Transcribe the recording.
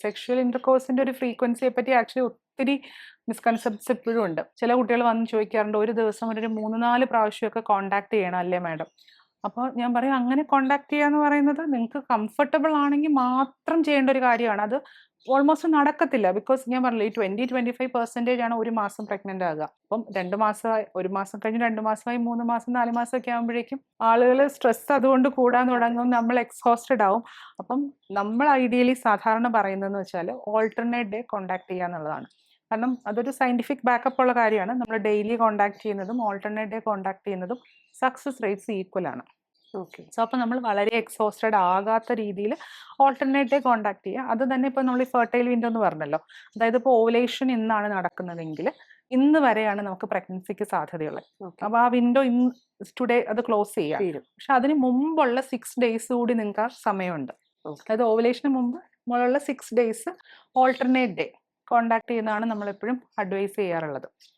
Sexual ഇന്റർകോഴ്സിന്റെ ഒരു ഫ്രീക്വൻസിയെ പറ്റി actually ഒത്തിരി മിസ്കൺസെപ്റ്റ്സ് ഇപ്പോഴും ഉണ്ട്. ചില കുട്ടികൾ വന്ന് ചോദിക്കാറുണ്ട്, ഒരു ദിവസം ഒരു 3-4 പ്രാവശ്യമൊക്കെ കോൺടാക്ട് ചെയ്യണം അല്ലേ മാഡം? അപ്പോൾ ഞാൻ പറയും, അങ്ങനെ കോൺടാക്ട് ചെയ്യുക എന്ന് പറയുന്നത് നിങ്ങൾക്ക് കംഫർട്ടബിൾ ആണെങ്കിൽ മാത്രം ചെയ്യേണ്ട ഒരു കാര്യമാണ്. അത് ഓൾമോസ്റ്റ് നടക്കത്തില്ല. ബിക്കോസ് ഞാൻ പറഞ്ഞില്ല, ഈ 20-25% ആണ് ഒരു മാസം പ്രഗ്നന്റ് ആകുക. അപ്പം 2 മാസമായി, 1 മാസം കഴിഞ്ഞ് 2 മാസമായി, 3 മാസം 4 മാസം ഒക്കെ ആകുമ്പോഴേക്കും ആളുകൾ സ്ട്രെസ് അതുകൊണ്ട് കൂടാൻ തുടങ്ങും, നമ്മൾ എക്സോസ്റ്റഡ് ആവും. അപ്പം നമ്മൾ ഐഡിയലി സാധാരണ പറയുന്നതെന്ന് വെച്ചാൽ ഓൾട്ടർനേറ്റ് ഡേ കോൺടാക്ട് ചെയ്യുക എന്നുള്ളതാണ്. കാരണം അതൊരു സയന്റിഫിക് ബാക്കപ്പ് ഉള്ള കാര്യമാണ്. നമ്മൾ ഡെയിലി കോൺടാക്ട് ചെയ്യുന്നതും ഓൾട്ടർനേറ്റ് ഡേ കോൺടാക്ട് ചെയ്യുന്നതും സക്സസ് റേറ്റ്സ് ഈക്വൽ ആണ്. ഓക്കെ. സോ അപ്പം നമ്മൾ വളരെ എക്സോസ്റ്റഡ് ആകാത്ത രീതിയിൽ ഓൾട്ടർനേറ്റ് ഡേ കോൺടാക്ട് ചെയ്യുക. അത് തന്നെ ഇപ്പോൾ നമ്മൾ ഈ ഫെർട്ടൈൽ വിൻഡോ എന്ന് പറഞ്ഞല്ലോ, അതായത് ഇപ്പോൾ ഓവുലേഷൻ ഇന്നാണ് നടക്കുന്നതെങ്കിൽ ഇന്ന് വരെയാണ് നമുക്ക് പ്രഗ്നൻസിക്ക് സാധ്യതയുള്ളത്. അപ്പോൾ ആ വിൻഡോ ഇന്ന് ടുഡേ അത് ക്ലോസ് ചെയ്യാം. പക്ഷെ അതിന് മുമ്പുള്ള 6 days കൂടി നിങ്ങൾക്ക് ആ സമയമുണ്ട്. അതായത് ഓവുലേഷന് മുമ്പ് ഉള്ള 6 days ഓൾട്ടർനേറ്റ് ഡേ കോൺടാക്ട് ചെയ്യുന്നതാണ് നമ്മളെപ്പോഴും അഡ്വൈസ് ചെയ്യാറുള്ളത്.